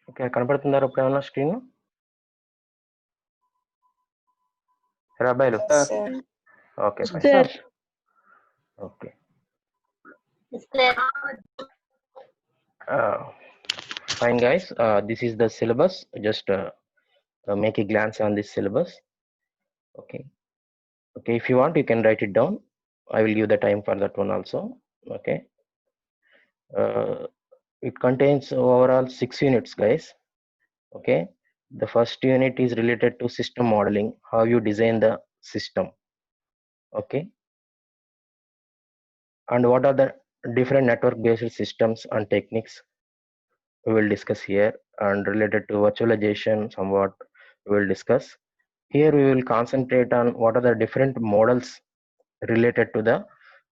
Okay కనపడుతుందా ఇప్పుడు ఏమన్నా స్క్రీన్ అబ్బాయిలు okay fine okay fine guys, this is the syllabus. Just make a glance on this syllabus. Okay, if you want you can write it down. I will give the time for that one also. Okay, it contains overall 6 units guys. Okay, the first unit is related to system modeling, how you design the system. Okay, and what are the different network based systems and techniques we will discuss here, and related to virtualization somewhat we will discuss. Here we will concentrate on what are the different models related to the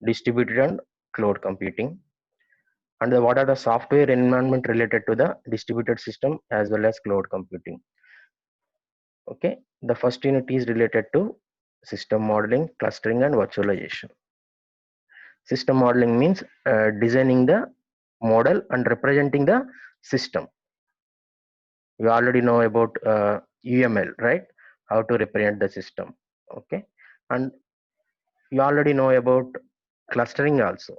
distributed and cloud computing, and what are the software environment related to the distributed system as well as cloud computing. Okay, the first unit is related to system modeling, clustering and virtualization. System modeling means designing the model and representing the system. You already know about UML, right? How to represent the system. Okay, and you already know about clustering also.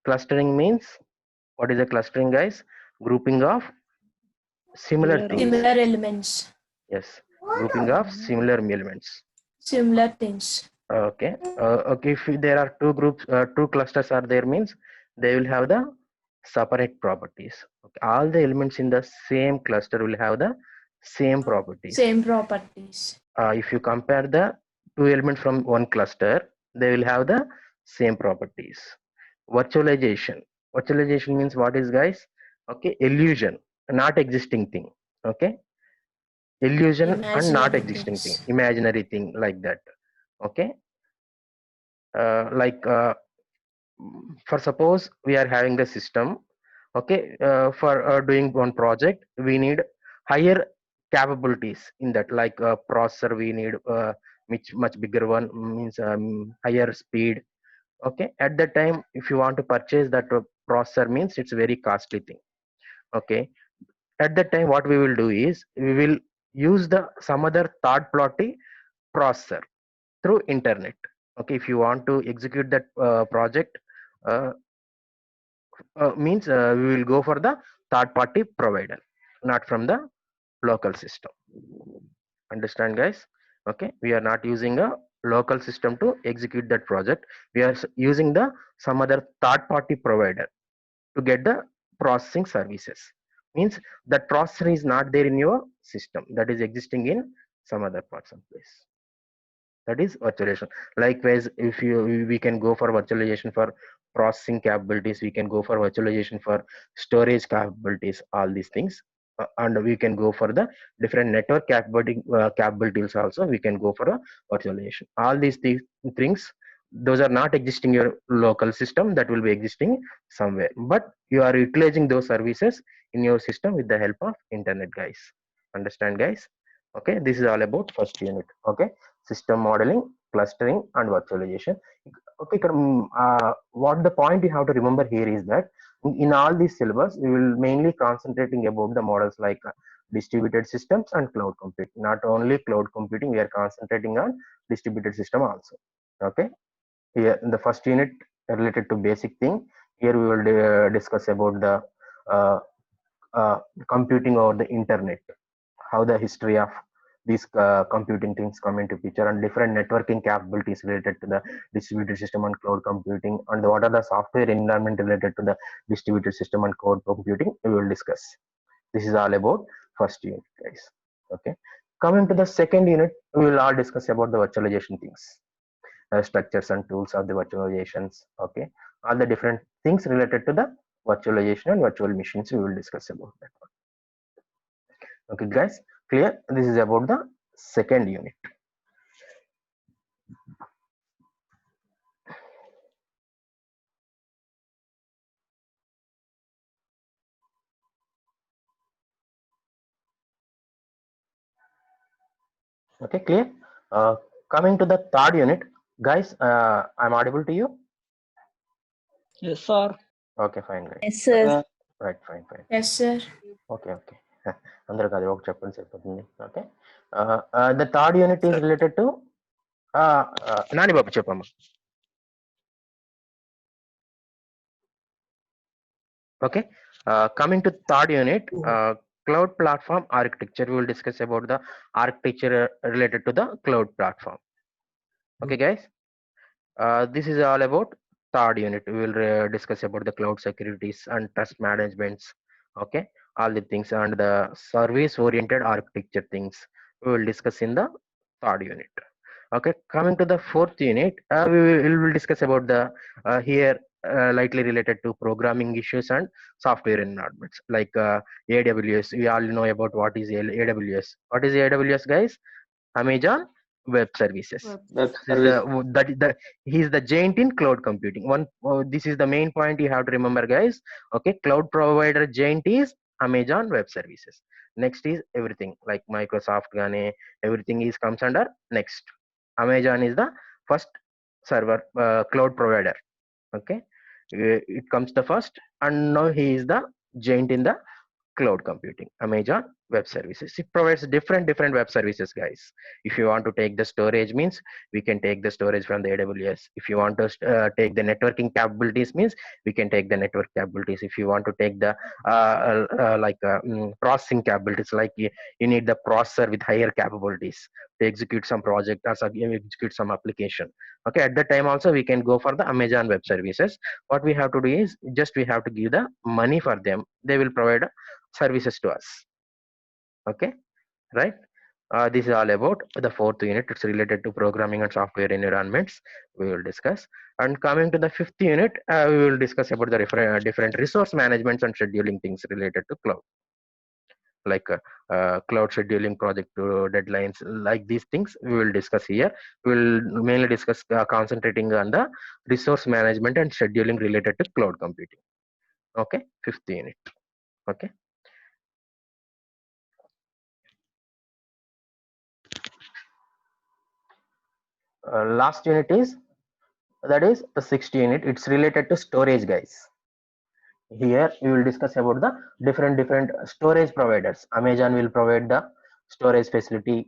Clustering means, what is a clustering guys? Grouping of similar things. Similar elements. Yes, grouping of similar elements. Similar things. Okay, okay, if there are two groups, two clusters are there means they will have the separate properties. Okay. All the elements in the same cluster will have the same properties. Same properties. If you compare the two elements from one cluster, they will have the same properties. Virtualization. Virtualization means what is guys? Okay, illusion, not existing thing. Okay, illusion Imaginary and not existing things. thing, imaginary thing, like that. Okay, like for suppose we are having the system. Okay, for doing one project we need higher capabilities in that, like processor we need much bigger one, means higher speed. Okay, at that time if you want to purchase that processor means it's a very costly thing. Okay, at that time what we will do is we will use the some other third party processor through internet. Okay, if you want to execute that project, uh, means we will go for the third party provider, not from the local system. Understand guys? Okay, we are not using a local system to execute that project. We are using the some other third party provider to get the processing services. Means that processor is not there in your system, that is existing in some other parts of place. That is virtualization. Likewise, if you we can go for virtualization for processing capabilities, we can go for virtualization for storage capabilities, all these things. And we can go for the different network capabilities also, we can go for a virtualization. All these things, those are not existing in your local system, that will be existing somewhere, but you are utilizing those services in your system with the help of internet guys. Understand guys? Okay, this is all about first unit. Okay, system modeling, clustering and virtualization. Okay, what the point you have to remember here is that in all these syllabus we will mainly concentrating about the models like distributed systems and cloud computing. Not only cloud computing, we are concentrating on distributed system also. Okay, here in the first unit related to basic thing, here we will discuss about the uh, computing over the internet, how the history of these computing things come into picture, and different networking capabilities related to the distributed system and cloud computing, and what are the software environment related to the distributed system and cloud computing, we will discuss. This is all about first unit guys. Okay, coming to the second unit, we will all discuss about the virtualization things, structures and tools of the virtualizations. Okay, all the different things related to the virtualization and virtual machines, we will discuss about that one. Okay guys, clear? This is about the second unit. Okay, clear? Coming to the third unit, guys, I'm audible to you? Yes, sir. Okay, fine guys. Yes, sir. Right, fine fine. Yes, sir. ఓకే ఓకే, అందరూ కాదు, ఒక చెప్పండి సరిపోతుంది. Okay, the third unit is related to Nani బాబు చెప్పమ్మా. Okay, coming to third unit, cloud platform architecture. We will discuss about the architecture related to the cloud platform. Okay guys, this is all about third unit. We will discuss about the cloud securities and trust managements. Okay, all the things and the service oriented architecture things we will discuss in the third unit. Okay, coming to the fourth unit, we will discuss about the here lightly related to programming issues and software environments like AWS. We all know about what is AWS. What is AWS, guys? Amazon Web Services. Web This is service. he is the giant in cloud computing. This is the main point you have to remember, guys. Okay, cloud provider giant is Amazon Web Services. Next is everything like Microsoft, Gane, everything is comes under next. Amazon is the first server cloud provider. Okay, it comes the first, and now he is the giant in the cloud computing. Amazon Web Services, it provides different web services, guys. If you want to take the storage means we can take the storage from the AWS. If you want to take the networking capabilities means we can take the network capabilities. If you want to take the processing capabilities, like you need the processor with higher capabilities to execute some project or execute some application. Okay, at that time also we can go for the Amazon Web Services. What we have to do is just we have to give the money for them. They will provide services to us. Okay, right. This is all about the fourth unit. It's related to programming and software environments we will discuss. And coming to the fifth unit, we will discuss about the different resource managements and scheduling things related to cloud, like cloud scheduling, project deadlines, like these things we will discuss here. We will mainly discuss concentrating on the resource management and scheduling related to cloud computing. Okay, fifth unit. Okay, last unit is, that is the sixth unit. It's related to storage, guys. Here we will discuss about the different storage providers. Amazon will provide the storage facility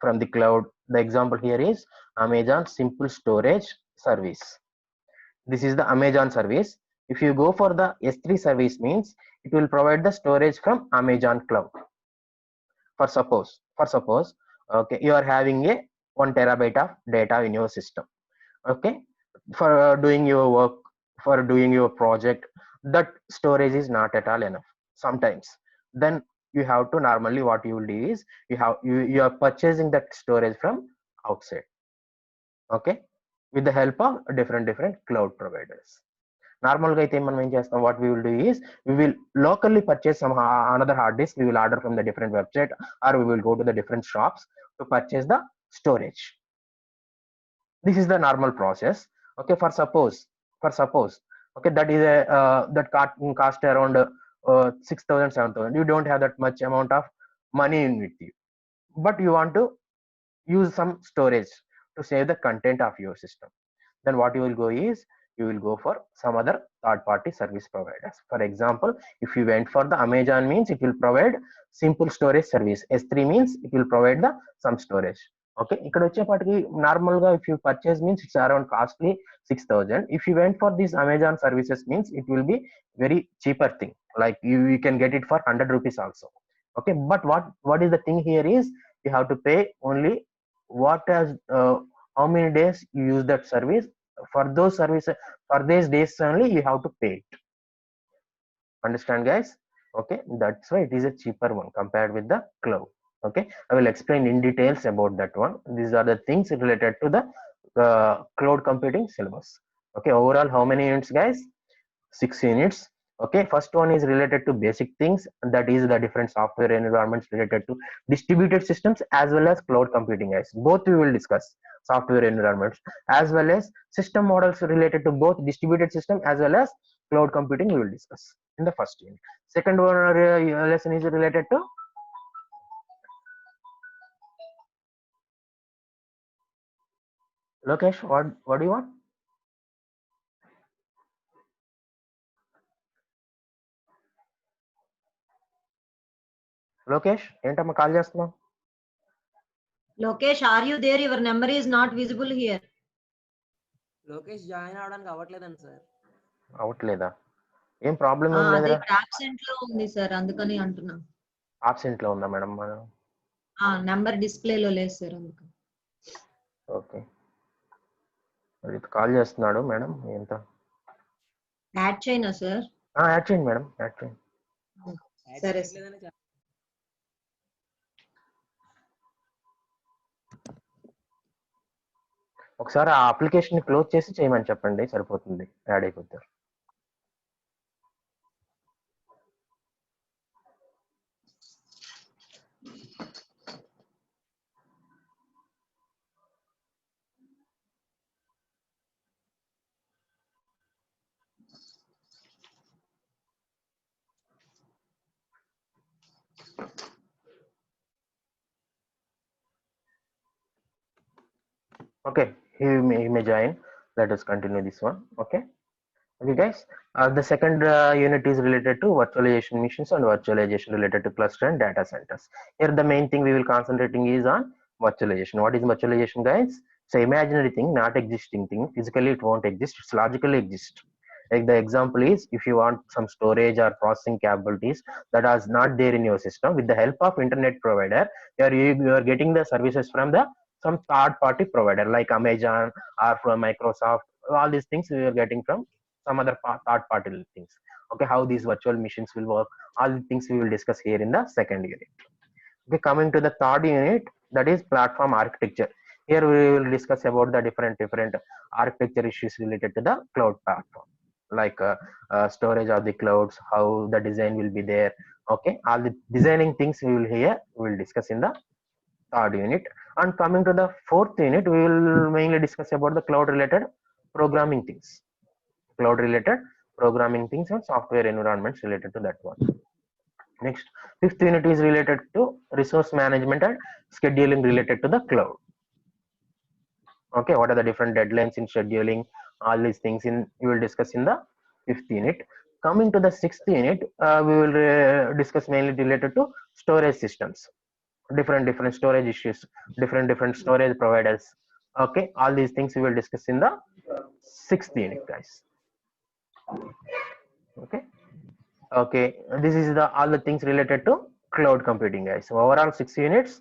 from the cloud. The example here is Amazon Simple Storage Service. This is the Amazon service. If you go for the S3 service means it will provide the storage from Amazon cloud. For suppose, okay, you are having a 1 terabyte of data in your system. Okay, for doing your work, for doing your project, that storage is not at all enough sometimes. Then you have to, normally what you will do is you are purchasing that storage from outside. Okay, with the help of different cloud providers. Normal ga aithe మనం ఏం చేస్తాం, what we will do is we will locally purchase some another hard disk. We will order from the different website, or we will go to the different shops to purchase the storage. This is the normal process. Okay, for suppose, okay, that is a that cost around 6,000 7,000. You don't have that much amount of money in with you, but you want to use some storage to save the content of your system. Then what you will go is you will go for some other third party service providers. For example, if you went for the Amazon means it will provide simple storage service. S3 means it will provide the some storage. Okay, ఇక్కడ వచ్చేపాటికి normal గా if you purchase means it's around costly 6,000. If you went for these Amazon services means it will be very cheaper thing, like you can get it for 100 rupees also. Okay, but what is the thing here is you have to pay only what has how many days you use that service. For those services, for these days only you have to pay it. Understand, guys? Okay, that's why it is a cheaper one compared with the cloud. Okay, I will explain in details about that one. These are the things related to the cloud computing syllabus. Okay, overall how many units, guys? 6 units. Okay, first one is related to basic things, that is the different software environments related to distributed systems as well as cloud computing, guys. Both we will discuss software environments as well as system models related to both distributed system as well as cloud computing we will discuss in the first unit. Second one lesson is related to Lokesh. What do you want? Lokesh ఏంటమ్మా call చేస్తున్నావు? Lokesh, are you there? Your number is not visible here. Lokesh join అవడానికి అవ్వట్లేదండి sir. అవట్లేదా? ఏం problem ఏం అదే లేదురా? absent లో ఉంది sir, అందుకని అంటున్నా. ఆబ్సెంట్ లో ఉందా మేడం? నంబర్ డిస్ప్లే లో లేదు సార్, అందుకని. ఓకే, కాల్ చేస్తున్నాడు మేడం. ఎంత యాడ్ చేయనా సార్? యాడ్ చేయండి మేడం, యాడ్ చేయండి. సరే. ఒకసారి ఆ అప్లికేషన్ క్లోజ్ చేసి చేయమని చెప్పండి, సరిపోతుంది, యాడ్ అయిపోతారు. Okay, he may join. Let us continue this one. Okay, guys. The second unit is related to virtualization missions and virtualization related to cluster and data centers. Here the main thing we will concentrating is on virtualization. What is virtualization, guys? So imaginary thing, not existing thing. Physically it won't exist, it's logically exist. Like the example is, if you want some storage or processing capabilities that is not there in your system, with the help of internet provider, you are getting the services from the some third party provider like Amazon or from Microsoft. All these things we are getting from some other third party things. Okay, how these virtual machines will work, all the things we will discuss here in the second unit. Okay, coming to the third unit, that is platform architecture. Here we will discuss about the different architecture issues related to the cloud platform, like storage of the clouds, how the design will be there. Okay, all the designing things we will discuss in the third unit. And coming to the fourth unit, we will mainly discuss about the cloud related programming things, and software environments related to that one. Next, fifth unit is related to resource management and scheduling related to the cloud. Okay, what are the different deadlines in scheduling, all these things we will discuss in the fifth unit. Coming to the sixth unit, we will discuss mainly related to storage systems, different storage issues, different storage providers. Okay, all these things we will discuss in the sixth unit, guys. Okay, this is all the things related to cloud computing, guys. So overall 6 units.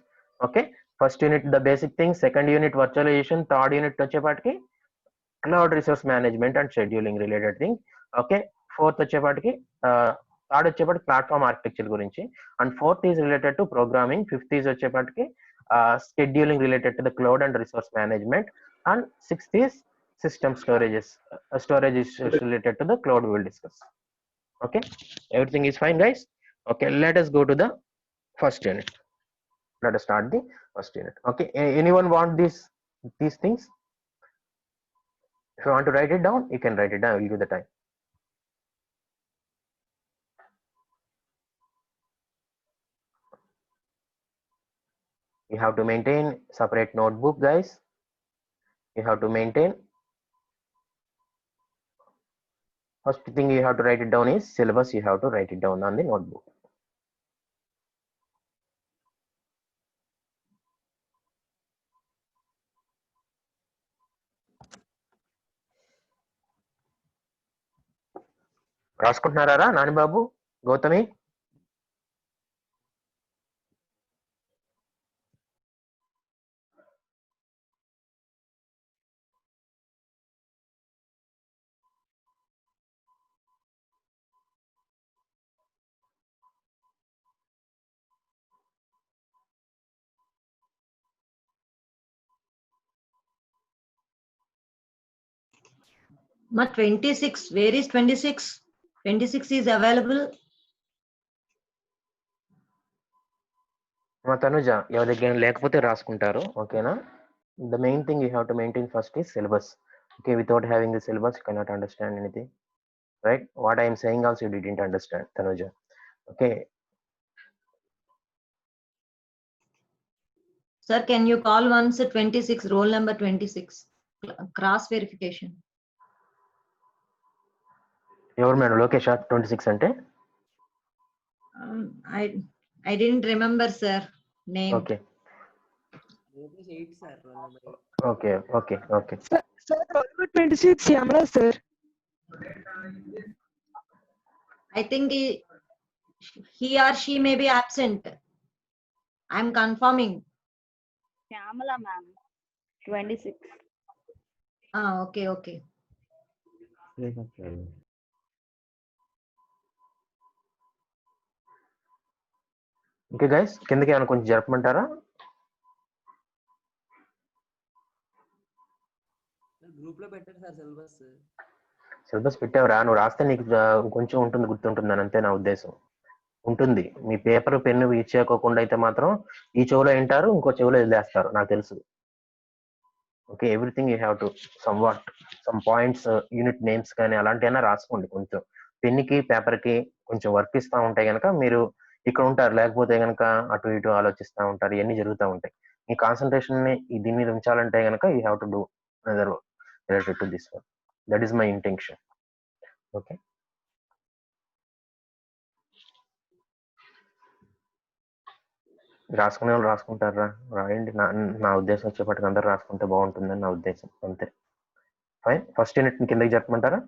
Okay, first unit the basic things, second unit virtualization, third unit వచ్చేపాటికి cloud resource management and scheduling related thing. Okay, fourth వచ్చేపాటికి third వచ్చేపాటికి platform architecture గురించి, and fourth is related to programming, fifth is వచ్చేపాటికి scheduling related to the cloud and resource management, and sixth is system storage is related to the cloud we will discuss. Okay, everything is fine, guys. Okay, let us go to the first unit. Let us start the first unit. Okay, anyone want these things? If you want to write it down, you can write it down. I will give the time. You have to maintain separate notebook, guys. You have to maintain. First thing you have to write it down is syllabus. You have to write it down on the notebook. రాసుకుంటున్నారా Nani Babu, Gautami? Ma 26, where is 26? 26 is available. మా తనుజ ఎవరి దగ్గర లేకపోతే రాసుకుంటారు. ఓకేనా? The main thing you have to maintain first is syllabus. Okay, without having the syllabus you cannot understand anything, right? What I am saying also you didn't understand, Tanuja. Okay, Sir, can you call once 26, roll number 26, cross verification? ఎవరు madam Lokesh 26 అంటే? I didn't remember, sir. Name. Okay. Lokesh 8 sir roll number 8. Okay. Okay. Okay. Sir, roll number 26, Shyamala, sir. I think he or she may be absent. I'm confirming. Shyamala ma'am, 26. Okay, okay. Okay guys, కిందకి ఏమైనా కొంచెం జరపమంటారా? Group లో పెట్టారు sir syllabus. Syllabus పెట్టావురా, నువ్వు రాస్తే నీకు కొంచెం ఉంటుంది, గుర్తుంటుంది అని అంతే నా ఉద్దేశం. ఉంటుంది, మీ పేపర్ పెన్ను ఇచ్చేయకోకుండా అయితే మాత్రం ఈ చెవులో వింటారు, ఇంకో చెవులో వదిలేస్తారు, నాకు తెలుసు. Okay, everything you have to some points, unit names కానీ అలాంటివైనా రాసుకోండి. కొంచెం పెన్నుకి పేపర్కి కొంచెం వర్క్ ఇస్తూ ఉంటాయి కనుక మీరు ఇక్కడ ఉంటారు, లేకపోతే కనుక అటు ఇటు ఆలోచిస్తూ ఉంటారు, ఇవన్నీ జరుగుతూ ఉంటాయి. మీ కాన్సన్ట్రేషన్ ని దీని మీద ఉంచాలంటే కనుక you have to do another related to this one. That is my intention. Okay, రాసుకునే వాళ్ళు రాసుకుంటారా, రాయండి. నా ఉద్దేశం వచ్చేపటికి అందరు రాసుకుంటే బాగుంటుందని నా ఉద్దేశం, అంతే. ఫైన్, ఫస్ట్ యూనిట్ కిందకి చెప్పమంటారా?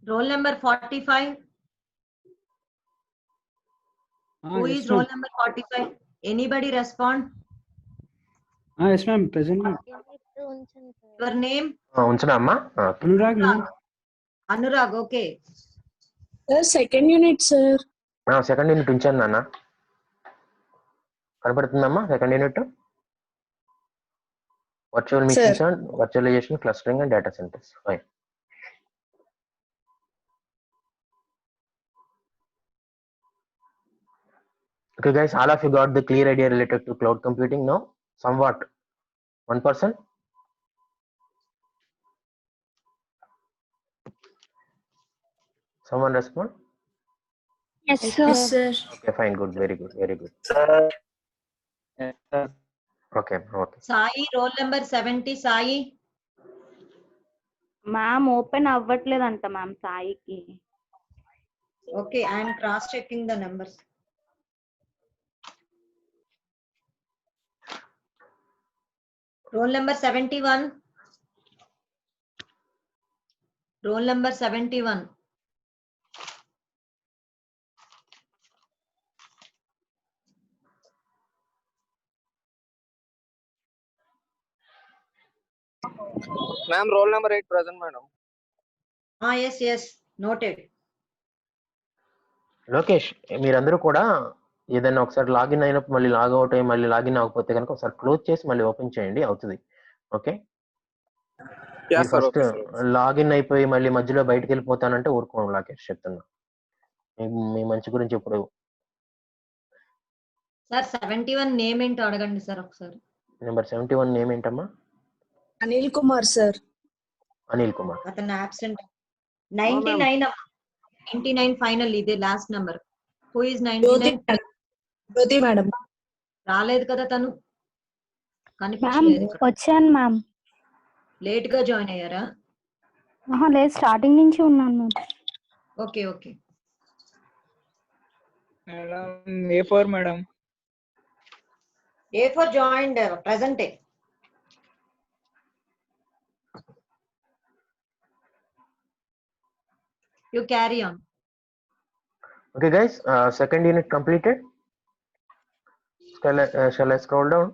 Roll number 45. Who yes, is ma'am. roll number 45? Anybody respond? Yes, ma'am. Present, ma'am. Your name? ఉంచనా అమ్మా? Anurag, ma'am. Anurag, okay. Sir, second unit, sir. Second unit ఉంచాను నాన్న, కనపడుతుందమ్మా second unit. Virtual machines and virtualization, clustering and data centres. Fine. Okay guys, all of you got the clear idea related to cloud computing now? Somewhat. 1%? Someone respond? Yes, sir. Yes, sir. Okay, fine, good, very good, very good. Okay, okay. Sai, roll number 70, Sai. Ma'am open అవ్వట్లేదంట ma'am సాయికి. Okay, I am cross-checking the numbers. Roll number 71. Roll number 71. Ma'am, roll number 8 present, madam. Yes, yes, noted. Lokesh, మీరందరూ కూడా ఏదైనా ఒకసారి login అయినప్పుడు మళ్ళీ logout అయ్యి మళ్ళీ లాగిన్ అవ్వకపోతే కనుక ఒకసారి క్లోజ్ చేసి మళ్ళీ ఓపెన్ చేయండి, అవుతుంది. Okay, Yes, sir. First Okay, sir. Login అయిపోయి మళ్ళీ మధ్యలో బయటకు వెళ్ళిపోతానంటే ఊరుకోండి లోకేష్, చెప్తున్నా. మీ మంచి గురించి ఇప్పుడు. సార్ 71 నేమ్ ఏంటో అడగండి సార్ ఒకసారి. నెంబర్ 71 నేమ్ ఏంటమ్మా? Anil Kumar, sir. Anil Kumar. అతను absent. 99 అమ్మా. 99 ఫైనల్, ఇదే last number. Who is 99? Jyoti madam. రాలేదు కదా తను, మ్యామ్ కనిపించలేదు ఇక్కడ. వచ్చాను మ్యామ్. లేట్ గా జాయిన్ అయ్యారా? లేదు, స్టార్టింగ్ నుంచి ఉన్నాను ma'am. Okay, okay. Madam, A4, madam. A4 joined present. You carry on. Okay guys, second unit completed. Shall I scroll down?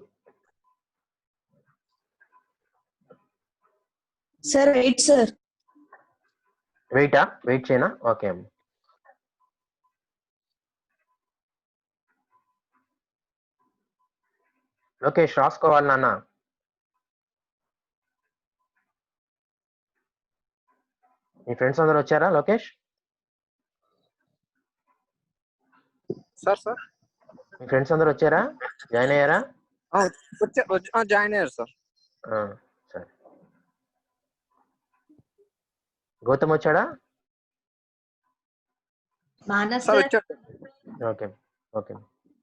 Sir, wait, sir. Wait చేయనా? ఓకే అమ్మ. లోకేష్ రాసుకోవాలి నాన్న. మీ ఫ్రెండ్స్ అందరూ వచ్చారా లోకేష్? Sir, sir. మీ ఫ్రెండ్స్ అందరూ వచ్చారా, జాయిన్ అయ్యారా? Join here, sir. సరే. గౌతమ్ వచ్చాడా? Manas sir sir. వచ్చారు. Okay okay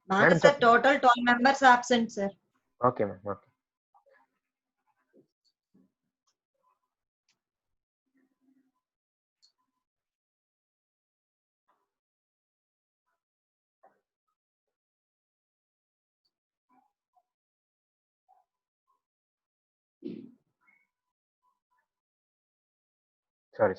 Manas Madam, sir, sir. total 12 members absent, sir. Okay ma'am okay sorry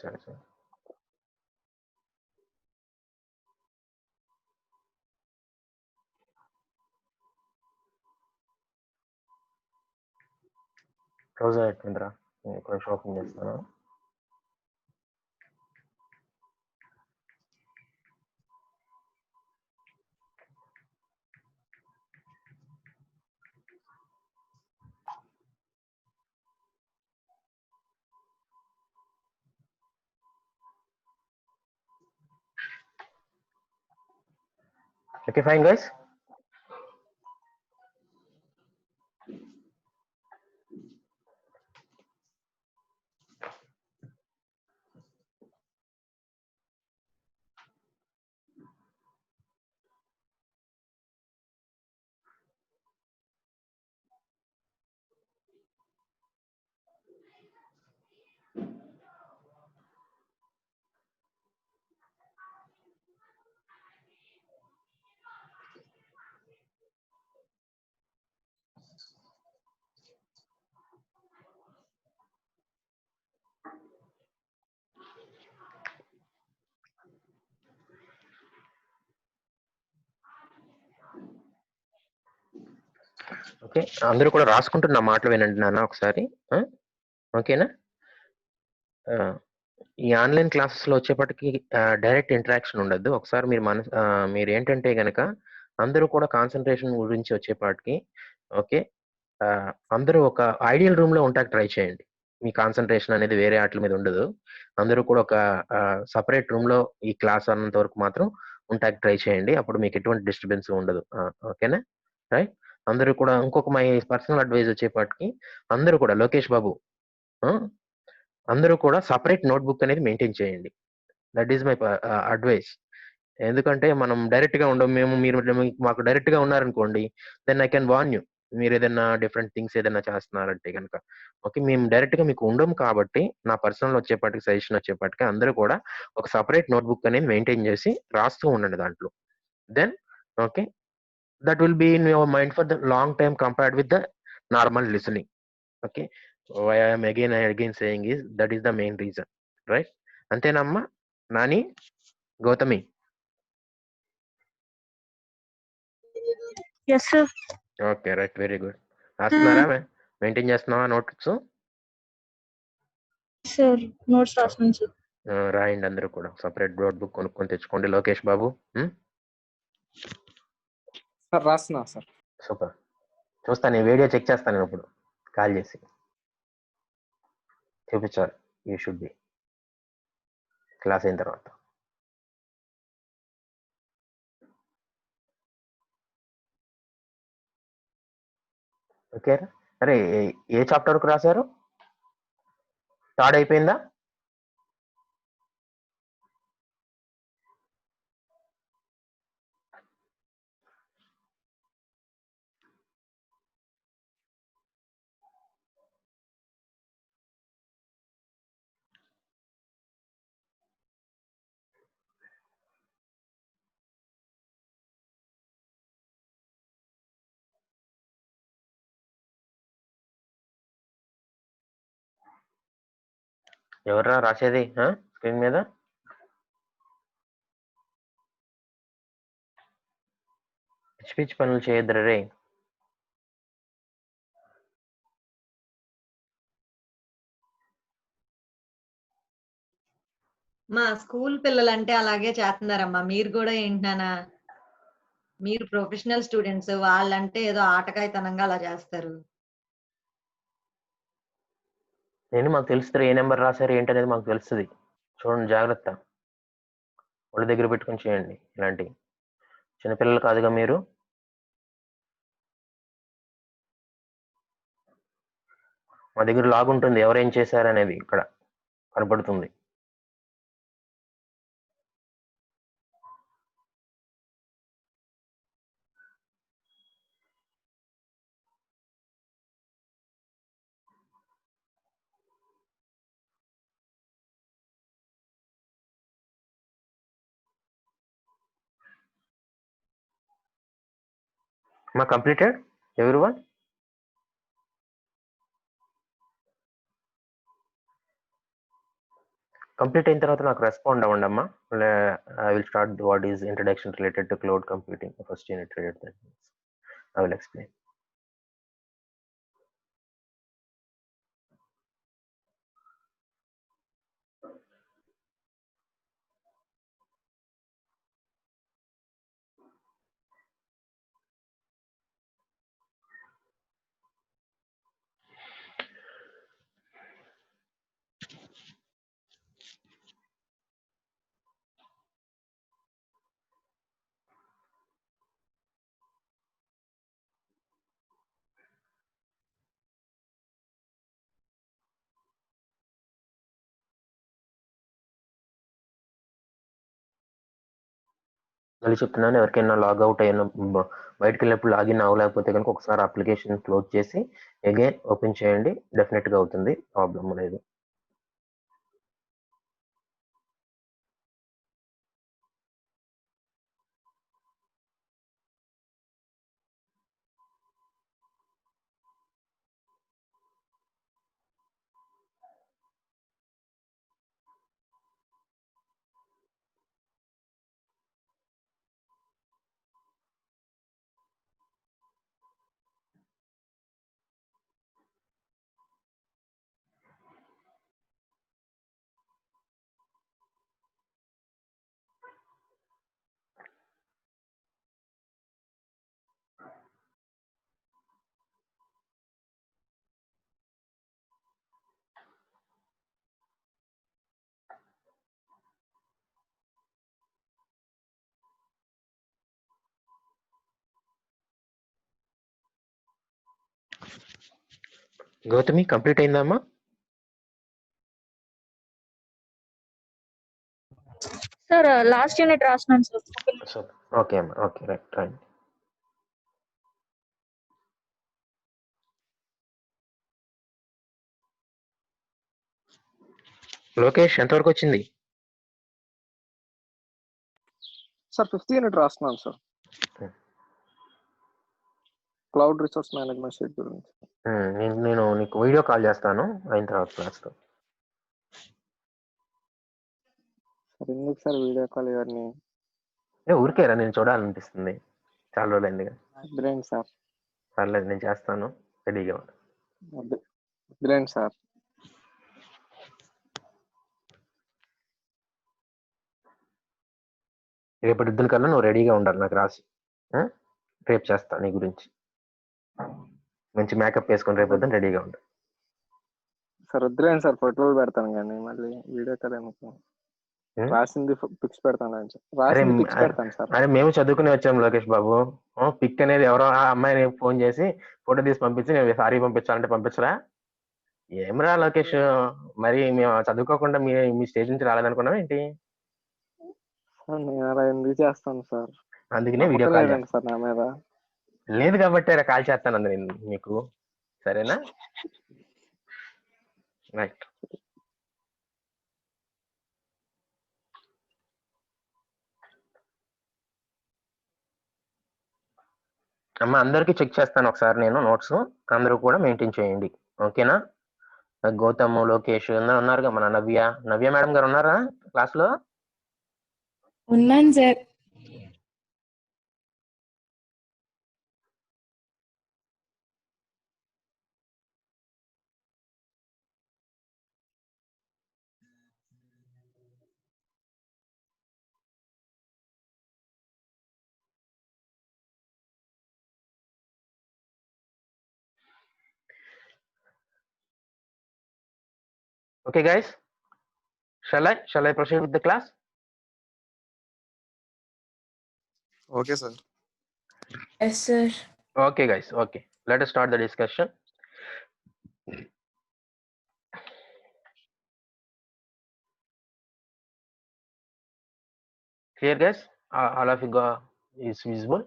close అయిపోయిందిరా కొంచెం ఓపెన్ చేస్తాను ఓకే ఫైన్ గైస్ ఓకే అందరూ కూడా రాసుకుంటున్న మాటలు వినండి నాన్న ఒకసారి ఓకేనా ఈ ఆన్లైన్ క్లాసెస్లో వచ్చేప్పటికి డైరెక్ట్ ఇంటరాక్షన్ ఉండదు ఒకసారి మీరు ఏంటంటే గనక అందరూ కూడా కాన్సన్ట్రేషన్ గురించి వచ్చేపాటికి ఓకే అందరూ ఒక ఐడియల్ రూమ్ లో ఉంటాకి ట్రై చేయండి మీ కాన్సన్ట్రేషన్ అనేది వేరే ఆటల మీద ఉండదు అందరూ కూడా ఒక సపరేట్ రూమ్ లో ఈ క్లాస్ అన్నంత వరకు మాత్రం ఉంటాకి ట్రై చేయండి అప్పుడు మీకు ఎటువంటి డిస్టర్బెన్స్ ఉండదు ఓకేనా రైట్ అందరూ కూడా ఇంకొక మై పర్సనల్ అడ్వైజ్ వచ్చేపాటికి అందరూ కూడా లోకేష్ బాబు అందరూ కూడా సపరేట్ నోట్బుక్ అనేది మెయింటైన్ చేయండి దట్ ఈస్ మై అడ్వైస్ ఎందుకంటే మనం డైరెక్ట్ గా ఉండం మీరు మాకు డైరెక్ట్ గా ఉన్నారనుకోండి then I can warn you మీరు ఏదైనా డిఫరెంట్ థింగ్స్ ఏదైనా చేస్తున్నారంటే కనుక ఓకే మేము డైరెక్ట్ గా మీకు ఉండము కాబట్టి నా పర్సనల్ వచ్చేపాటికి సజెషన్ వచ్చేపాటికి అందరూ కూడా ఒక సపరేట్ నోట్బుక్ అనేది మెయింటైన్ చేసి రాస్తూ ఉండండి దాంట్లో then okay that will be in your mind for the long time compared with the normal listening okay why I am again saying is that is the main reason right అంతేనమ్మా Nani Gautami Yes, sir. Okay right very good రాస్తున్నారా maintain చేస్తున్నావా notes Sir, notes రాస్తున్నాను sir. రాయండి అందరూ కూడా separate notebook కొనుక్కొని తెచ్చుకోండి Lokesh Babu sir రాస్తున్నా సార్. సూపర్ చూస్తాను నేను వీడియో చెక్ చేస్తాను నేను ఇప్పుడు కాల్ చేసి చూపించాలి యూ షుడ్ బి క్లాస్ అయిన తర్వాత ఓకే అరే ఏ చాప్టర్ వరకు రాశారు థర్డ్ అయిపోయిందా ఎవర్రా రాసేది స్క్రీన్ మీద పిచ్చి పిచ్చి పనులు చేయొద్దురా రే మా స్కూల్ పిల్లలంటే అలాగే చేస్తున్నారమ్మా మీరు కూడా ఏంటన్నా మీరు ప్రొఫెషనల్ స్టూడెంట్స్ వాళ్ళంటే ఏదో ఆటకాయితనంగా అలా చేస్తారు మాకు తెలుస్తుంది ఏ నెంబర్ రాశారు ఏంటనేది మాకు తెలుస్తుంది చూడండి జాగ్రత్త ఒళ్ళ దగ్గర పెట్టుకొని చేయండి ఇలాంటివి చిన్నపిల్లలు కాదుగా మీరు మా దగ్గర లాగ్ ఉంటుంది ఎవరేం చేశారనేది ఇక్కడ కనపడుతుంది మా కంప్లీటెడ్ ఎవరీవన్? కంప్లీట్ అయిన తర్వాత నాకు రెస్పాండ్ అవ్వండి అమ్మా. I will start what is introduction related to cloud computing first unit related. I will explain. మళ్ళీ చెప్తున్నాను, ఎవరికైనా లాగౌట్ అయిన బయటకు వెళ్ళినప్పుడు లాగిన్ అవ్వలేకపోతే కనుక ఒకసారి అప్లికేషన్ క్లోజ్ చేసి అగైన్ ఓపెన్ చేయండి, డెఫినెట్గా అవుతుంది, ప్రాబ్లం లేదు. గౌతమి కంప్లీట్ అయిందమ్మా? సార్ లాస్ట్ యూనిట్ రాసినాను సార్. ఓకే అమ్మా, ఓకే రైట్ రైట్. లోకేష్ ఎంతవరకు వచ్చింది? సార్ 5th యూనిట్ రాస్తున్నాను sir, cloud resource management sheet గురించి. నేను నీకు వీడియో కాల్ చేస్తాను అయిన తర్వాత క్లాస్లో. సార్ ఎందుకు సార్ వీడియో కాల్ ఇవన్నీ? ఊరికేరా, నేను చూడాలనిపిస్తుంది, చాలా రోజులు అయిందిగా. వద్దులేండి సార్. పర్లేదు, నేను చేస్తాను, రెడీగా ఉండు. వద్దులేండి సార్. రేపటి ఇద్దరు కల్లా నువ్వు రెడీగా ఉండాలి నాకు రాసి. రేపు చేస్తా నీ గురించి, మంచి మేకప్ వేసుకొని రేపు పొద్దున్న రెడీగా ఉండు. సార్ వద్దులేండి సార్, ఫోటోలు పెడతాను కానీ మళ్ళీ వీడియో కాల్ ఎందుకు? రాసింది పిక్స్ పెడతాను రాసింది పిక్స్ పెడతాను సార్. అరే మేము చదువుకుని వచ్చాం లోకేష్ బాబు. పిక్ అనేది ఎవరో ఆ అమ్మాయిని ఫోన్ చేసి ఫోటో తీసి పంపించి నేను సారీ పంపించాలంటే పంపించరా? ఏమరా లోకేష్, మరి మేము చదువుకోకుండా మీ స్టేజ్ నుంచి రాలేదనుకున్నాం ఏంటి? నేను అలా ఎందుకు చేస్తాను సార్? అందుకనే వీడియో కాల్ సార్ నా మీద లేదు కాబట్టి కాల్ చేస్తాను అంది నేను మీకు, సరేనా? రైట్. అమ్మ అందరికీ చెక్ చేస్తాను ఒకసారి నేను నోట్స్, అందరూ కూడా మెయింటైన్ చేయండి, ఓకేనా? గౌతమ్, లోకేష్ ఉన్నారుగా, మన నవ్య మేడం గారు ఉన్నారా క్లాస్ లో? ఉన్నాను sir. Okay guys, shall I proceed with the class? Okay sir. Yes sir. Okay guys, okay, let us start the discussion. Clear guys? All of you is visible?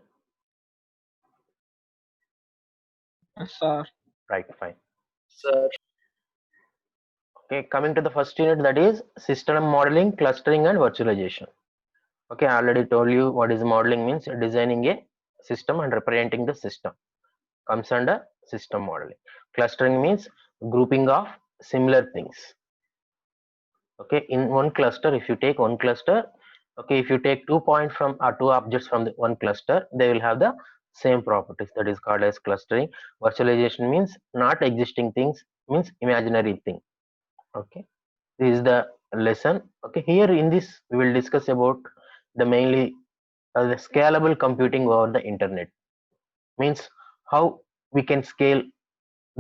Yes sir. Right, fine sir. Okay, coming to the first unit, that is system modeling, clustering and virtualization. Okay, I already told you what is modeling means, designing a system and representing the system comes under system modeling. Clustering means grouping of similar things. Okay, in one cluster, if you take one cluster, okay, if you take 2 points from or 2 objects from the one cluster, they will have the same properties. That is called as clustering. Virtualization means not existing things, means imaginary thing. Okay, this is the lesson. Okay, here in this we will discuss about the mainly the scalable computing over the internet, means how we can scale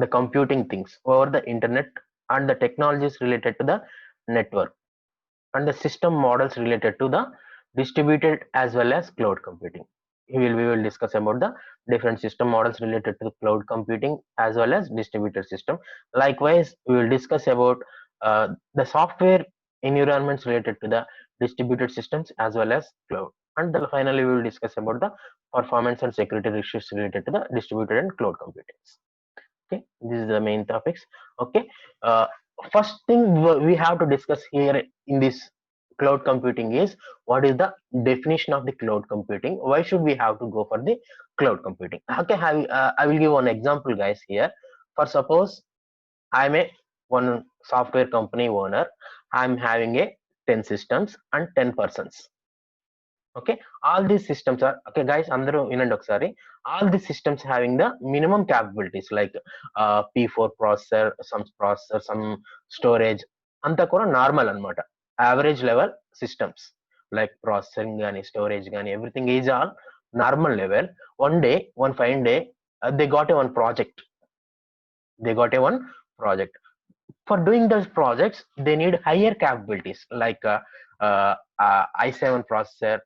the computing things over the internet and the technologies related to the network and the system models related to the distributed as well as cloud computing. We will discuss about the different system models related to cloud computing as well as distributed system. Likewise, we will discuss about the software environments related to the distributed systems as well as cloud. And then finally, we will discuss about the performance and security issues related to the distributed and cloud computing. Okay, this is the main topics. Okay, first thing we have to discuss here in this cloud computing is what is the definition of the cloud computing. Why should we have to go for the cloud computing? Okay, I will give one example, guys. Here, for suppose I'm a one software company owner. I'm having a 10 systems and 10 persons. Okay, all these systems are okay, guys, అందరూ వినండి ఒకసారి. All these systems having the minimum capabilities like P4 processor, some storage, అంతా కూడా normal అన్నమాట. Average level systems like processing గానీ storage గానీ everything is all normal level. One fine day they got a one project. For doing those projects they need higher capabilities like i7 processor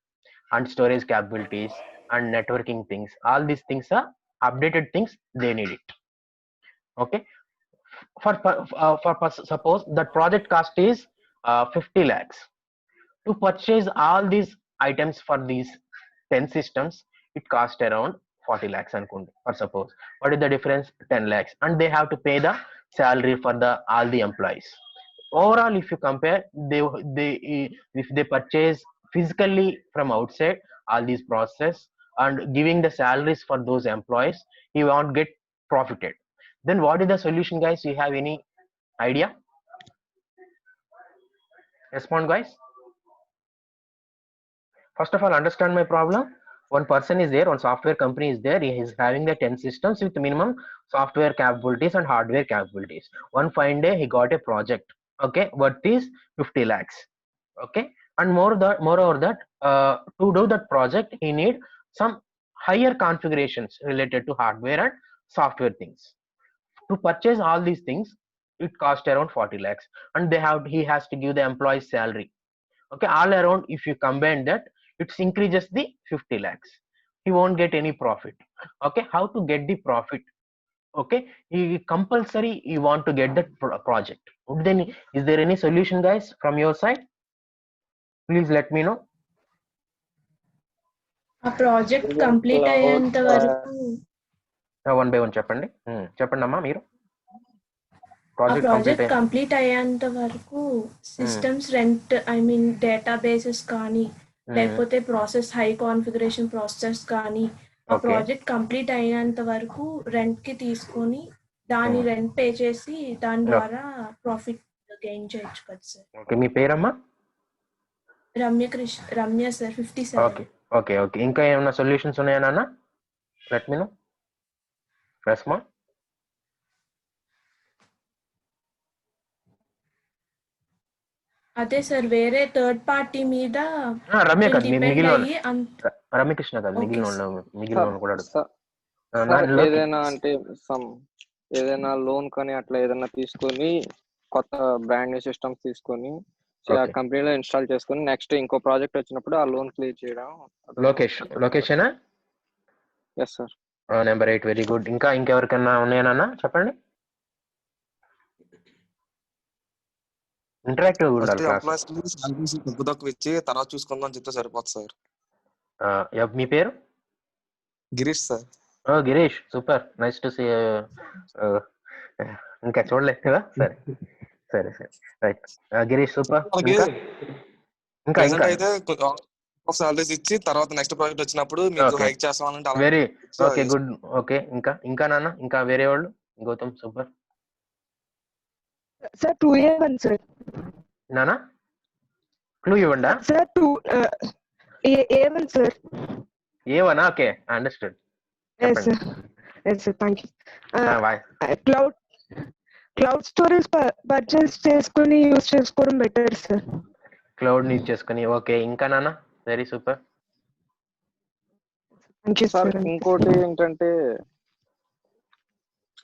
and storage capabilities and networking things. All these things are updated things, they need it. Okay, suppose the project cost is 50 lakhs. To purchase all these items for these 10 systems, it cost around 40 lakhs అనుకోండి. For suppose, what is the difference? 10 lakhs, and they have to pay the salary for all the employees. Overall, if you compare, if they purchase physically from outside all these process and giving the salaries for those employees, he won't get profited. Then what is the solution, guys? You have any idea? Respond, guys. First of all, understand my problem. One person is there, one software company is there, he is having the 10 systems with minimum software capabilities and hardware capabilities. One fine day he got a project, okay, worth is 50 lakhs. Okay, and moreover that to do that project he need some higher configurations related to hardware and software things. To purchase all these things, it cost around 40 lakhs, and he has to give the employees salary. Okay, all around if you combine that, it increases the 50 lakhs. He won't get any profit. Okay, how to get the profit? Okay, he compulsory you want to get that project. Then is there any solution, guys, from your side? Please let me know. ఆ project complete అయ్యేంత వరకు one by one చెప్పండి. చెప్పండి అమ్మా మీరు. ఆ project complete అయ్యేంత వరకు సిస్టమ్స్ రెంట్ డేటాబేసెస్ కానీ లేకపోతే ప్రాసెస్ హై కాన్ఫిగరేషన్ ప్రాసెస్ కానీ ఆ ప్రాజెక్ట్ కంప్లీట్ అయినంత వరకు రెంట్ కి తీసుకొని దాని రెంట్ పే చేసి దాని ద్వారా ప్రాఫిట్ గెయిన్ చేయొచ్చు కదా సార్. ఓకే, మీ పేరమ్మా? రమ్య సార్, 57. ఓకే, ఇంకా ఏమైనా సొల్యూషన్స్ ఉన్నాయా నాన్న? Let me know. రెస్పాండ్. అదే సార్, వేరే థర్డ్ పార్టీ మీద రమ్య కాదు, రమ్యకృష్ణ కాదు, మిగిలిన కూడా ఏదైనా అంటే ఏదైనా లోన్ కానీ అట్లా ఏదైనా తీసుకొని కొత్త బ్రాండ్ న్యూ సిస్టమ్స్ తీసుకొని కంపెనీలో ఇన్స్టాల్ చేసుకొని నెక్స్ట్ ఇంకో ప్రాజెక్ట్ వచ్చినప్పుడు ఆ లోన్ క్లియర్ చేయడం. Location yes sir. Number 8, very good. ఇంకా ఇంకెవరికైనా ఉన్నాయన్నా చెప్పండి. ఇంటరాక్టివ్ ఉండాలి. తక్కువ ఇచ్చి తర్వాత చూసుకుందాం చెప్తే సరిపోతుంది సార్. మీ పేరు? Girish sir. Girish, super, nice to see. ఇంకా చూడలేదు కదా? సరే రైట్. గిరీష్ సూపర్. ఇంకా అయితే ఆఫ్ సాలరీస్ ఇచ్చి తర్వాత నెక్స్ట్ ప్రాజెక్ట్ వచ్చినప్పుడు మీకు Okay. హైక్ చేస్తామంటే అలా very so okay good. Okay ఇంకా నాన్న ఇంకా వేరే వాళ్ళు Gautham super sir 2A1 sir. నానా క్లూ ఇవ్వండా సార్ A1 సార్. ఏవనా ఓకే అండర్స్టూడ్ ఎస్ చెప్పండి. Sir. Yes sir, thank you. Bye. Cloud storage purchase చేసుకుని యూజ్ చేసుకోవడం బెటర్ సార్. క్లౌడ్ యూజ్ చేసుకుని ఓకే ఇంకా నాన్న very super. Thank you sir sir. ఇంకోటి ఏంటంటే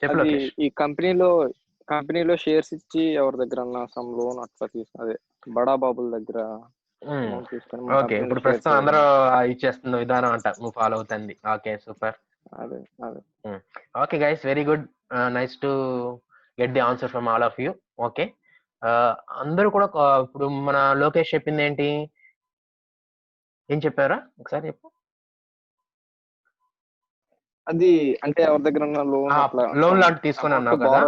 చెప్పు అది లోకేష్. ఈ కంపెనీలో షేర్స్ ఇచ్చి ఎవరి దగ్గర సమ్ లోన్ అట్లా అదే బడా బాబుల దగ్గర లోన్ తీసుకొని మా ఓకే కంపెనీలో ఇప్పుడు షేర్స్ ప్రస్తుతం అందరూ ఇవ్వడం. ఇచ్చేస్తున్న విధానం అంట నువ్వు ఫాలో అవుతుంది. Okay super. అదే okay guys very good. Nice to get the answer from all of you. Okay అందరూ కూడా ఇప్పుడు మన లోకేష్ చెప్పింది ఏంటి ఏం చెప్పారా ఒకసారి చెప్పు. అది అంటే ఎవరి దగ్గర లోన్ అట్లా లోన్ లాంటి తీసుకుని అన్నావు కదా,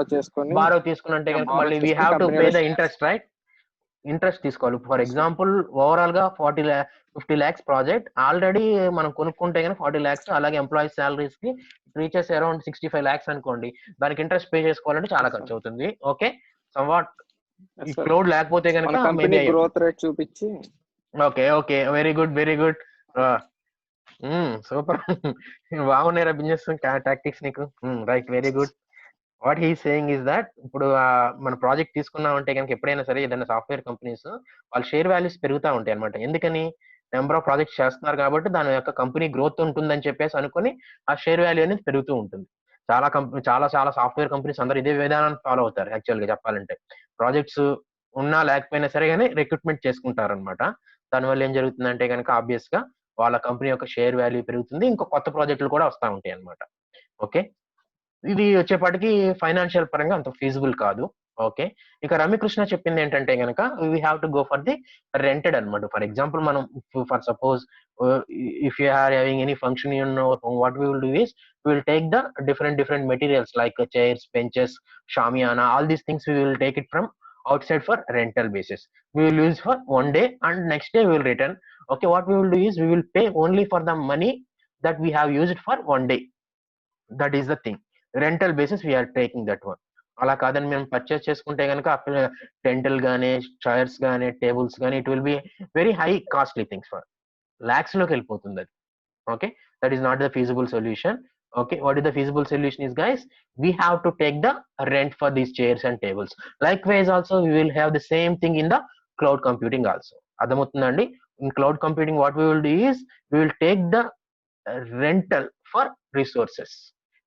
బారో తీసుకుని అంటే కనుక మళ్ళీ we have to pay the interest right. Interest తీసుకోవాలి. ఫర్ ఎగ్జాంపుల్ ఓవరాల్ గా 50 lakhs ప్రాజెక్ట్ ఆల్రెడీ మనం కొనుక్కుంటే కనుక 40 lakhs, అలాగే ఎంప్లాయీస్ సాలరీస్ కి రీచెస్ అరౌండ్ 65 lakhs అనుకోండి, దానికి ఇంట్రెస్ట్ పే చేసుకోవాలంటే చాలా ఖర్చు అవుతుంది. ఓకే సమ్వాట్ ఈ క్లౌడ్ లేకపోతే కనుక మేబీ గ్రోత్ రేట్ చూపించి ఓకే వెరీ గుడ్ సూపర్ బాగున్నారా బిజినెస్ టాక్టిక్స్ నీకు. Right very good. What he saying is that ఇప్పుడు మన ప్రాజెక్ట్ తీసుకున్నామంటే కనుక ఎప్పుడైనా సరే ఏదైనా సాఫ్ట్వేర్ కంపెనీస్ వాళ్ళ షేర్ వాల్యూస్ పెరుగుతూ ఉంటాయి అనమాట. ఎందుకని నెంబర్ ఆఫ్ ప్రాజెక్ట్స్ చేస్తున్నారు కాబట్టి దాని యొక్క కంపెనీ గ్రోత్ ఉంటుందని చెప్పేసి అనుకుని ఆ షేర్ వాల్యూ అనేది పెరుగుతూ ఉంటుంది. చాలా సాఫ్ట్వేర్ కంపెనీస్ అందరూ ఇదే విధానాన్ని ఫాలో అవుతారు. యాక్చువల్ గా చెప్పాలంటే ప్రాజెక్ట్స్ ఉన్నా లేకపోయినా సరే కానీ రిక్రూట్మెంట్ చేసుకుంటారు అనమాట. దానివల్ల ఏం జరుగుతుందంటే కనుక ఆబ్వియస్ గా వాళ్ళ కంపెనీ యొక్క షేర్ వాల్యూ పెరుగుతుంది, ఇంకా కొత్త ప్రాజెక్టులు కూడా వస్తూ ఉంటాయి అనమాట. ఓకే ఇది వచ్చేపాటికి ఫైనాన్షియల్ పరంగా అంత ఫీజిబుల్ కాదు. ఓకే ఇక రమ్యకృష్ణ చెప్పింది ఏంటంటే కనుక we have to go for the rented అనమాట. ఫర్ ఎగ్జాంపుల్ మనం for suppose if you are having any function in what we will do is we will take the different materials like chairs, benches, shamiana, all these things we will take it from outside for rental basis. We will use for one day and next day we will return. Okay, what we will do is we will pay only for the money that we have used for one day. That is the thing. Rental basis we are taking that one. అలా కాదని మేము purchase చేసుకుంటే కనుక టెంటల్ గానీ chairs గానీ tables గానీ it will be very high costly things for lakhs లోకి వెళ్ళిపోతుంది అది. Okay, that is not the feasible solution. Okay, what is the feasible solution is, guys, we have to take the rent for these chairs and tables. Likewise also we will have the same thing in the cloud computing also. Adamutundandi, in cloud computing what we will do is we will take the rental for resources.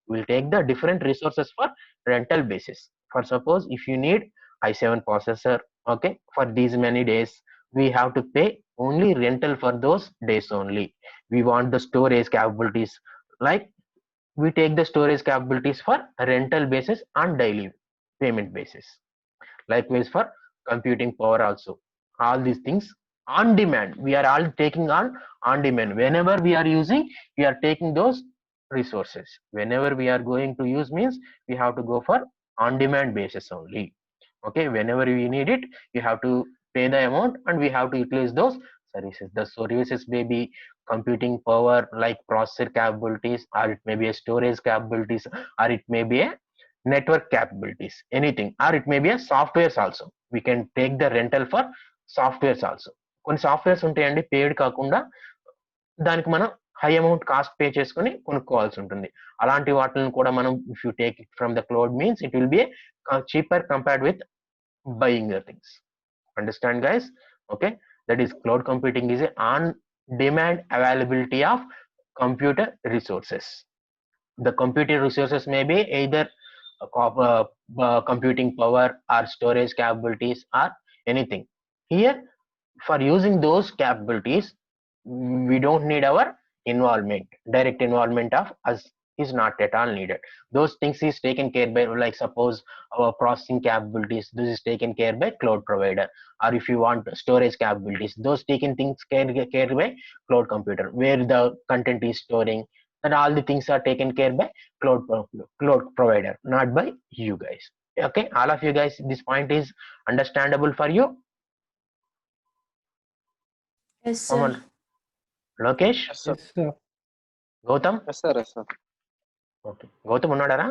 We will take the different resources for rental basis. For suppose if you need i7 processor, okay, for these many days we have to pay only rental for those days only. We want the storage capabilities, like we take the storage capabilities for rental basis and daily payment basis. Likewise for computing power also, all these things on demand we are all taking on demand. Whenever we are using we are taking those resources. Whenever we are going to use means we have to go for on demand basis only. Okay, whenever we need it you have to pay the amount and we have to utilize those services. The services may be computing power like processor capabilities, or it may be a storage capabilities, or it may be a network capabilities, anything, or it may be a softwares also. We can take the rental for softwares also. కొన్ని softwares ఉంటాయండి పేడ్ కాకుండా దానికి మనం high amount cost pay చేసుకుని కొనుక్కోవాల్సి ఉంటుంది. అలాంటి వాటిని కూడా మనం if you take it from the cloud means it will be cheaper compared with buying the things. Understand guys? Okay, that is cloud computing is a on demand availability of computer resources. The computer resources may be either computing power or storage capabilities or anything. Here for using those capabilities we don't need our involvement. Direct involvement of us is not at all needed. Those things is taken care by, like suppose our processing capabilities, this is taken care by cloud provider. Or if you want storage capabilities, those taken things care by cloud computer, where the content is storing, and all the things are taken care by cloud provider, not by you guys. Okay, all of you guys, this point is understandable for you? Yes sir. Lokesh, yes sir. Yes, sir. Gautham. Yes sir. Yes sir. Okay, Gautham ఉన్నాడారా?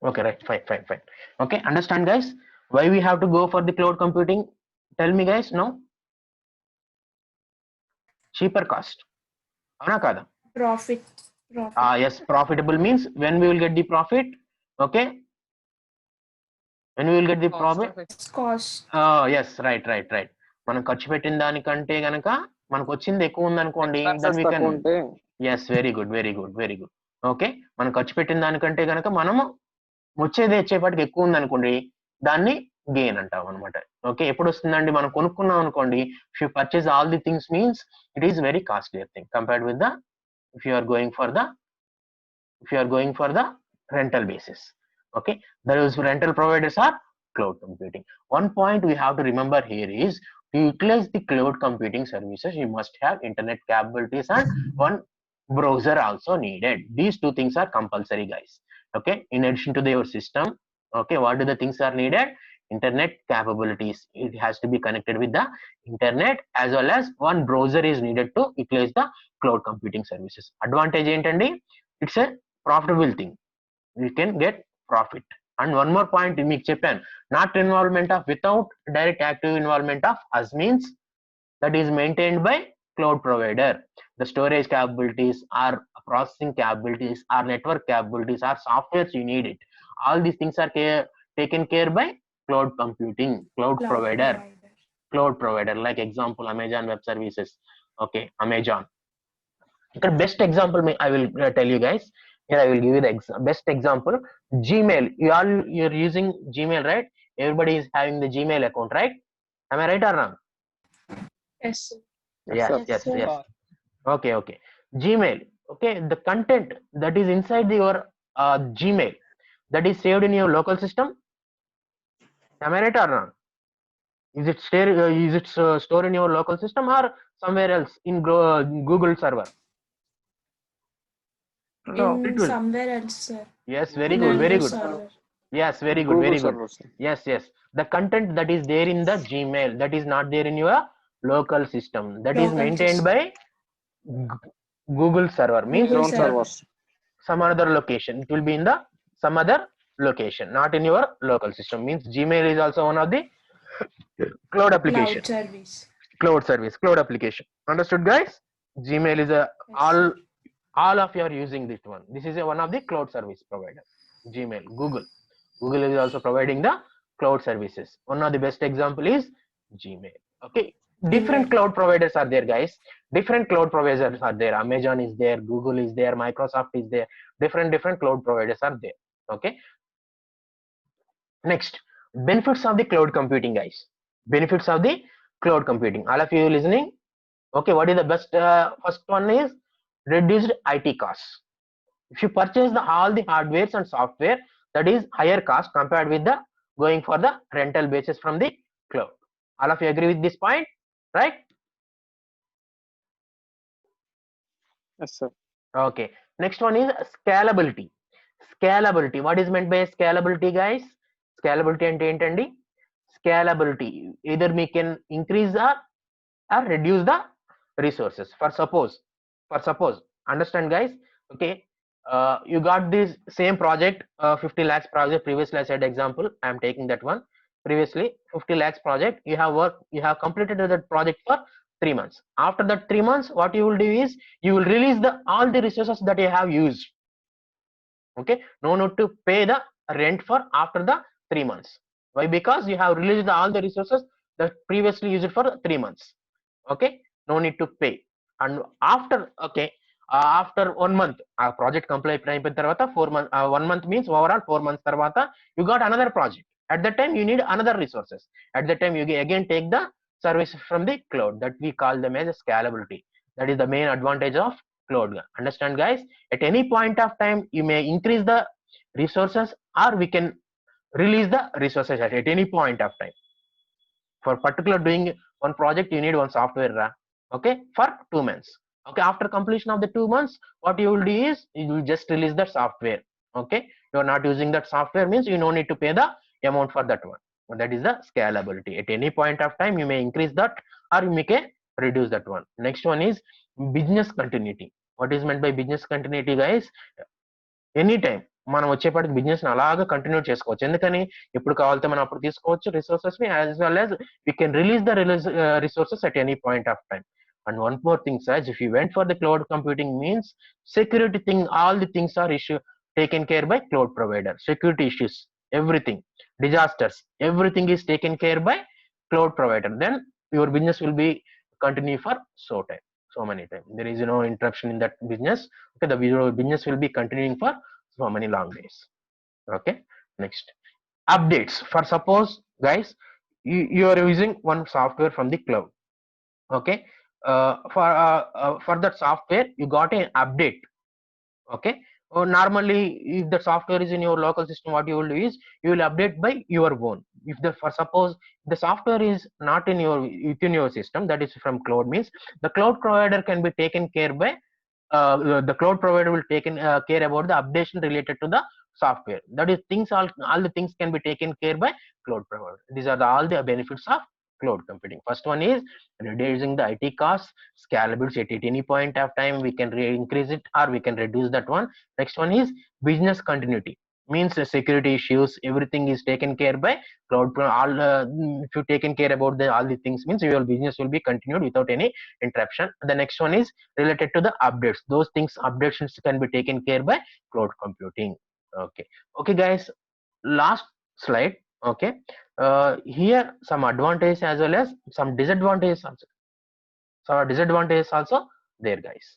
Okay, right, fine. Okay, understand guys why we have to go for the cloud computing? Tell me guys. No, cheaper cost, avana kada? Profit. Yes, profitable means when we will get the profit. Okay, when we will get the profit. Cost. Yes, right. మనం ఖర్చు పెట్టిన దానికంటే గనక మనకు వచ్చింది ఎక్కువ ఉందనుకోండి, then expenses we can. తక్కువ ఉంటే Yes, very good. ఓకే, మనం ఖర్చు పెట్టిన దానికంటే గనక మనము వచ్చేపాటికి ఎక్కువ ఉందనుకోండి, దాన్ని గెయిన్ అంటాం అనమాట. ఓకే, ఎప్పుడు వస్తుందండి? మనం కొనుక్కున్నాం అనుకోండి, if you purchase all the things means it is very costlier thing compared with the if you are going for the rental basis. Okay, those rental providers are cloud computing. One point we have to remember here is to utilize the cloud computing services, you must have internet capabilities and one browser also needed. These two things are compulsory guys. Okay, in addition to your system, okay, what are the things are needed? Internet capabilities, it has to be connected with the internet, as well as one browser is needed to utilize the cloud computing services. Advantage ఏంటండి? It's a profitable thing, we can get profit. And one more point మీకు చెప్పాను, not involvement of without direct active involvement of us means that is maintained by cloud provider. The storage capabilities, our processing capabilities, our network capabilities, our softwares, you need it. All these things are taken care by cloud computing, cloud provider. Like example Amazon Web Services. Okay, Amazon. The best example I will tell you guys. Here I will give you the best example. Gmail. You're using Gmail, right? Everybody is having the Gmail account, right? Am I right or wrong? Yes. Yes. Okay. Gmail. Okay, the content that is inside your Gmail, that is saved in your local system. Am I right or wrong? Is it stored in your local system or somewhere else in Google server? In somewhere else, sir. Yes, very good. Server. Yes, very good. Yes. The content that is there in the Gmail, that is not there in your local system, that is maintained by Google server, means own servers. Some other location, it will be in the some other location, not in your local system. Means Gmail is also one of the cloud application, cloud application. Understood guys? Gmail is all of you are using this one. This is one of the cloud service provider. Gmail, Google is also providing the cloud services. One of the best example is Gmail. Okay, different cloud providers are there guys. Different cloud providers are there. Amazon is there, Google is there, Microsoft is there. Different cloud providers are there. Okay, next, benefits of the cloud computing guys. Benefits of the cloud computing, all of you listening? Okay, what is the best? First one is reduced IT costs. If you purchase all the hardwares and software, that is higher cost compared with the going for the rental basis from the cloud. All of you agree with this point, right? Yes sir. Okay, next one is scalability. What is meant by scalability guys? Scalability ante entandi? Scalability, either we can increase or reduce the resources. For suppose, understand guys? Okay, you got this same project, 50 lakhs project. Previously I said example, I am taking that one. Previously 50 lakhs project, you have completed that project for 3 months. After that 3 months, what you will do is you will release all the resources that you have used. Okay, no need to pay the rent for after the 3 months. Why? Because you have released all the resources that previously used for 3 months. Okay, no need to pay. And after, okay, after 1 month, project complete అయిపోయిన తర్వాత 4 months, 1 month means overall 4 months తర్వాత you got another project. At that time you need another resources. At that time you again take the service from the cloud, that we call them as a scalability. That is the main advantage of cloud. Understand guys? At any point of time you may increase the resources or we can release the resources at any point of time. For particular doing one project, you need one software, okay, for 2 months. Okay, after completion of the 2 months, what you will do is you will just release the software. Okay, you are not using that software means you no need to pay the amount for that one. That is the scalability. At any point of time you may increase that or you may reduce that one. Next one is business continuity. What is meant by business continuity, guys? Any time మనం వచ్చేపాటికి business అలాగా continue చేసుకోవచ్చు. ఎందుకని ఎప్పుడు కావాలితే మనం అప్పుడు తీసుకోవచ్చు resources ని, as well as we can release the resources at any point of time. And one more thing, Saj, if you went for the cloud computing means security thing, all the things are taken care by cloud provider. Security issues, everything, disasters, everything is taken care by cloud provider. Then your business will be continue for so many time. There is no interruption in that business. Okay, the business will be continuing for so many long days. Okay, next updates. For suppose, guys, you are using one software from the cloud. Okay, for that software you got an update. Okay, normally if the software is in your local system, what you will do is you will update by your own. If for suppose the software is not in your within your system, that is from cloud, means the cloud provider can be taken care by the cloud provider will take care about the updation related to the software. That is things, all the things can be taken care by cloud provider. These are all the benefits of cloud computing. First one is reducing the IT costs, scalability. At any point of time we can increase it or we can reduce that one. Next one is business continuity, means security issues, everything is taken care by cloud. All if you taken care about all the things, means your business will be continued without any interruption. The next one is related to the updates. Those things, updates can be taken care by cloud computing. Okay guys, last slide. Okay, here some advantages as well as some disadvantages also. So disadvantages also there, guys.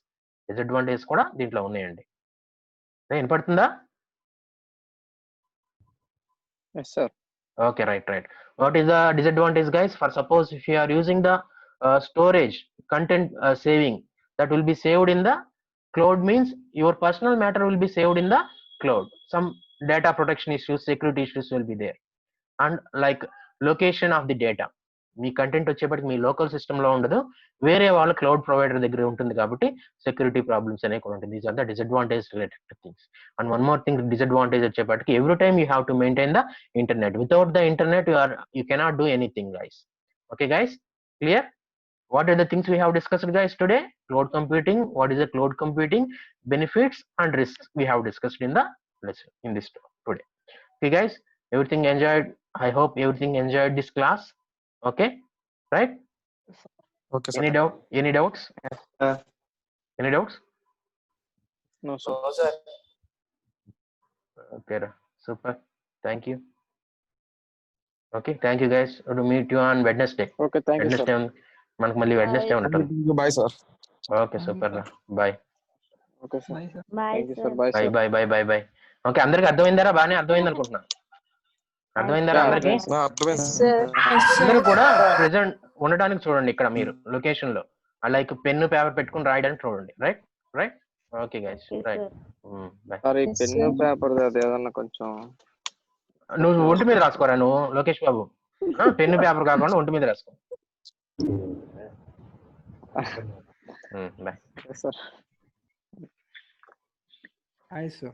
Disadvantages కూడా దీంట్లో ఉన్నాయండి. వినపడుతుందా? Yes sir. Okay, right. What is the disadvantage, guys? For suppose if you are using the storage content saving, that will be saved in the cloud, means your personal matter will be saved in the cloud. Some data protection issues, security issues will be there. And like location of the data, me content వచ్చేప్పటికి మీ local system లో ఉండదు, వేరే వాళ్ళ cloud provider దగ్గర ఉంటుంది కాబట్టి security problems అనేవి కూడా ఉంటుంది. These are the disadvantage related to things. And one more thing disadvantage వచ్చేప్పటికి every time you have to maintain the internet. Without the internet you cannot do anything, guys. Okay guys, clear? What are the things we have discussed, guys, today? Cloud computing. What is the cloud computing? Benefits and risks we have discussed in the lesson in this today. Okay guys, everything enjoyed? I hope everything enjoyed this class. Okay, right? Okay, sir. Any doubts? Any doubts? No sir. No, sir. Okay, super. Thank you. Okay, thank you guys. To meet you on Wednesday. Okay, thank you sir. మనకు మళ్ళీ Wednesday ఉంటుంది. Bye sir. Okay, super రా, bye. Okay sir, Bye, thank you sir. Sir, bye sir. Bye. Okay, అందరికి అర్థమైందారా? బాగానే అర్థమైంది అనుకుంటున్నా. అర్థమైందారా అందరికి? అర్థమైంది Sir. అందరూ కూడా ప్రెసెంట్ ఉండడానికి చూడండి ఇక్కడ మీరు లొకేషన్ లో. లైక్ పెన్ను పేపర్ పెట్టుకుని రాయడానికి చూడండి. Right. Okay guys, right. Bye. Sir ఈ పెన్ను పేపర్ అది ఏదన్నా కొంచెం నువ్వు ఒంటి మీద రాసుకోరా నువ్వు, లోకేష్ బాబు. పెన్ను పేపర్ కాకుండా ఒంటి మీద రాసుకో. Bye sir. Hi, sir.